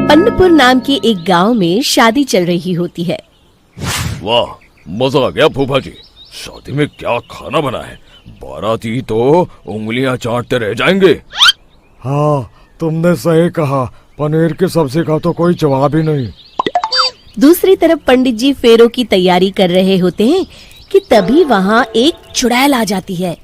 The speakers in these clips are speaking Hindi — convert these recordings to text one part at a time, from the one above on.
पन्नपुर नाम के एक गांव में शादी चल रही होती है। वाह, मजा आ गया फूफा जी। शादी में क्या खाना बना है, बाराती तो उंगलियां चाटते रह जाएंगे। हाँ, तुमने सही कहा, पनीर की सब्जी का तो कोई जवाब ही नहीं। दूसरी तरफ पंडित जी फेरों की तैयारी कर रहे होते हैं कि तभी वहाँ एक चुड़ैल आ जाती है।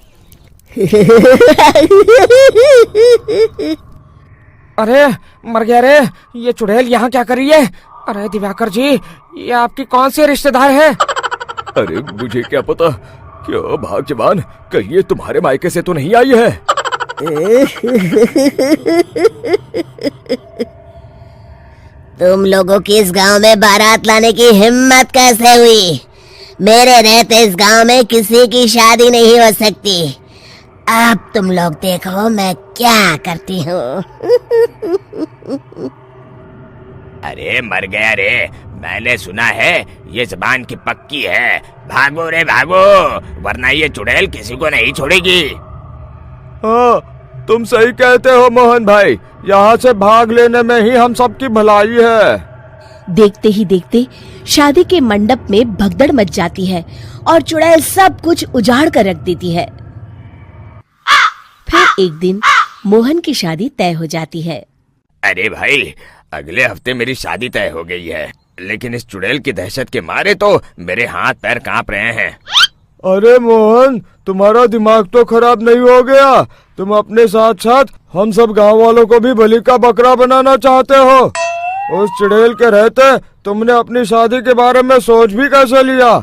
अरे मर गया रे, ये चुड़ैल यहाँ क्या कर रही है? अरे दिवाकर जी, ये आपकी कौन सी रिश्तेदार है? अरे मुझे क्या पता, क्या भाग्यवान, कहीं ये तुम्हारे मायके से तो नहीं आई है। तुम लोगों की इस गांव में बारात लाने की हिम्मत कैसे हुई? मेरे रहते इस गांव में किसी की शादी नहीं हो सकती। अब तुम लोग देखो मैं क्या करती हूँ। अरे मर गया रे, मैंने सुना है ये जबान की पक्की है। भागो रे भागो, वरना ये चुड़ैल किसी को नहीं छोड़ेगी। हाँ, तुम सही कहते हो मोहन भाई, यहाँ से भाग लेने में ही हम सबकी भलाई है। देखते ही देखते शादी के मंडप में भगदड़ मच जाती है और चुड़ैल सब कुछ उजाड़ कर रख देती है। फिर एक दिन मोहन की शादी तय हो जाती है। अरे भाई, अगले हफ्ते मेरी शादी तय हो गई है, लेकिन इस चुड़ैल की दहशत के मारे तो मेरे हाथ पैर कांप रहे हैं। अरे मोहन, तुम्हारा दिमाग तो खराब नहीं हो गया? तुम अपने साथ साथ हम सब गांव वालों को भी बलि का बकरा बनाना चाहते हो? उस चुड़ैल के रहते तुमने अपनी शादी के बारे में सोच भी कैसे लिया?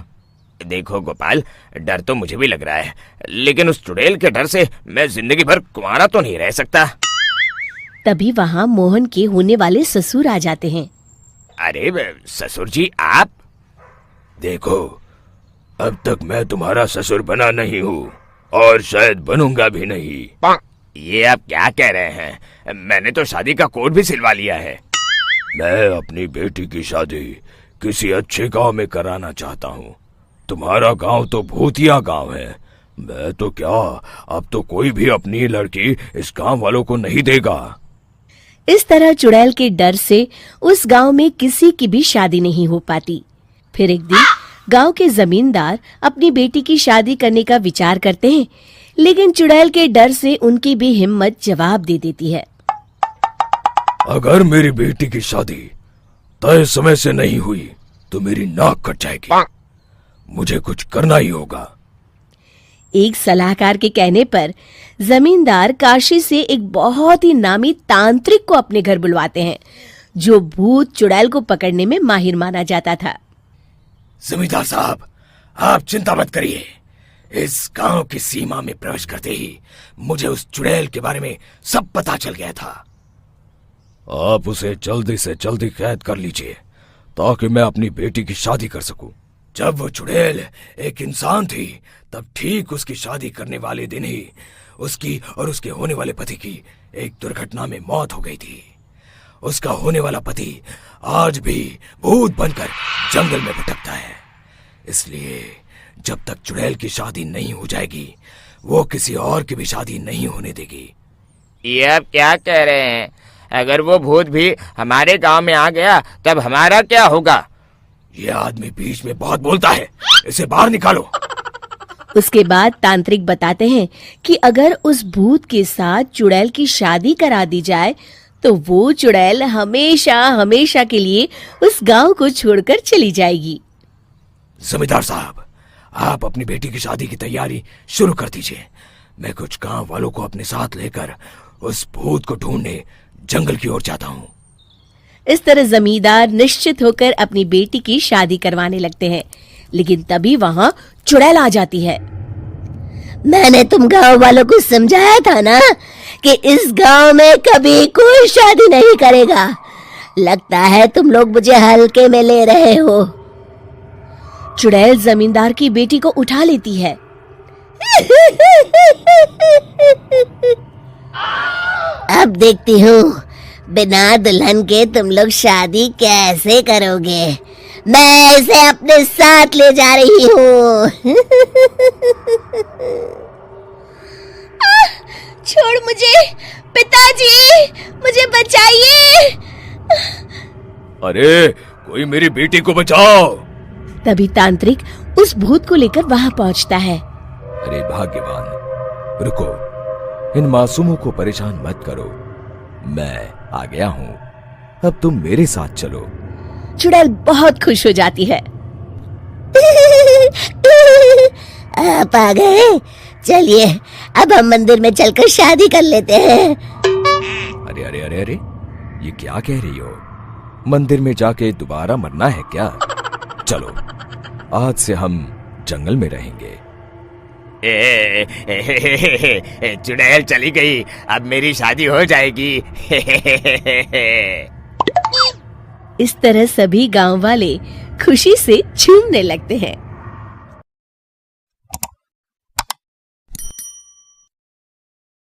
देखो गोपाल, डर तो मुझे भी लग रहा है, लेकिन उस चुड़ैल के डर से मैं जिंदगी भर कुंवारा तो नहीं रह सकता। तभी वहाँ मोहन के होने वाले ससुर आ जाते हैं। अरे ससुर जी, आप? देखो, अब तक मैं तुम्हारा ससुर बना नहीं हूँ और शायद बनूंगा भी नहीं। ये आप क्या कह रहे हैं? मैंने तो शादी का कोड भी सिलवा लिया है। मैं अपनी बेटी की शादी किसी अच्छे गांव में कराना चाहता हूँ। तुम्हारा गांव तो भूतिया गांव है। मैं तो क्या, अब तो कोई भी अपनी लड़की इस गांव वालों को नहीं देगा। इस तरह चुड़ैल के डर से उस गांव में किसी की भी शादी नहीं हो पाती। फिर एक दिन गांव के जमींदार अपनी बेटी की शादी करने का विचार करते हैं, लेकिन चुड़ैल के डर से उनकी भी हिम्मत जवाब दे देती है। अगर मेरी बेटी की शादी तय समय से नहीं हुई तो मेरी नाक कट जाएगी। मुझे कुछ करना ही होगा। एक सलाहकार के कहने पर जमींदार काशी से एक बहुत ही नामी तांत्रिक को अपने घर बुलवाते हैं, जो भूत चुड़ैल को पकड़ने में माहिर माना जाता था। जमींदार साहब, आप चिंता मत करिए। इस गांव की सीमा में प्रवेश करते ही मुझे उस चुड़ैल के बारे में सब पता चल गया था। आप उसे जल्दी से जल्दी कैद कर लीजिए ताकि मैं अपनी बेटी की शादी कर सकूं। जब वो चुड़ैल एक इंसान थी, तब ठीक उसकी शादी करने वाले दिन ही उसकी और उसके होने वाले पति की एक दुर्घटना में मौत हो गई थी। उसका होने वाला पति आज भी भूत बनकर जंगल में भटकता है। इसलिए जब तक चुड़ैल की शादी नहीं हो जाएगी, वो किसी और की भी शादी नहीं होने देगी। ये आप क्या कह रहे हैं? अगर वो भूत भी हमारे गांव में आ गया तब हमारा क्या होगा? ये आदमी बीच में बहुत बोलता है, इसे बाहर निकालो। उसके बाद तांत्रिक बताते हैं कि अगर उस भूत के साथ चुड़ैल की शादी करा दी जाए तो वो चुड़ैल हमेशा हमेशा के लिए उस गांव को छोड़कर चली जाएगी। जमींदार साहब, आप अपनी बेटी की शादी की तैयारी शुरू कर दीजिए। मैं कुछ गांव वालों को अपने साथ लेकर उस भूत को ढूंढने जंगल की ओर जाता हूँ। इस तरह जमींदार निश्चित होकर अपनी बेटी की शादी करवाने लगते हैं, लेकिन तभी वहाँ चुड़ैल आ जाती है। मैंने तुम गांव वालों को समझाया था ना कि इस गांव में कभी कोई शादी नहीं करेगा। लगता है तुम लोग मुझे हल्के में ले रहे हो। चुड़ैल जमींदार की बेटी को उठा लेती है। अब देखती हूँ बिना दुल्हन के तुम लोग शादी कैसे करोगे। मैं इसे अपने साथ ले जा रही हूँ। छोड़ मुझे, पिताजी, मुझे बचाइए। अरे कोई मेरी बेटी को बचाओ। तभी तांत्रिक उस भूत को लेकर वहां पहुंचता है। अरे भाग्यवान, रुको, इन मासूमों को परेशान मत करो, मैं आ गया हूँ, अब तुम मेरे साथ चलो। चुड़ैल बहुत खुश हो जाती है। आप आ गए, चलिए अब हम मंदिर में चलकर शादी कर लेते हैं। अरे अरे अरे अरे, ये क्या कह रही हो? मंदिर में जाके दोबारा मरना है क्या? चलो, आज से हम जंगल में रहेंगे। चुड़ैल चली गई, अब मेरी शादी हो जाएगी। इस तरह सभी गांव वाले खुशी से झूमने लगते हैं।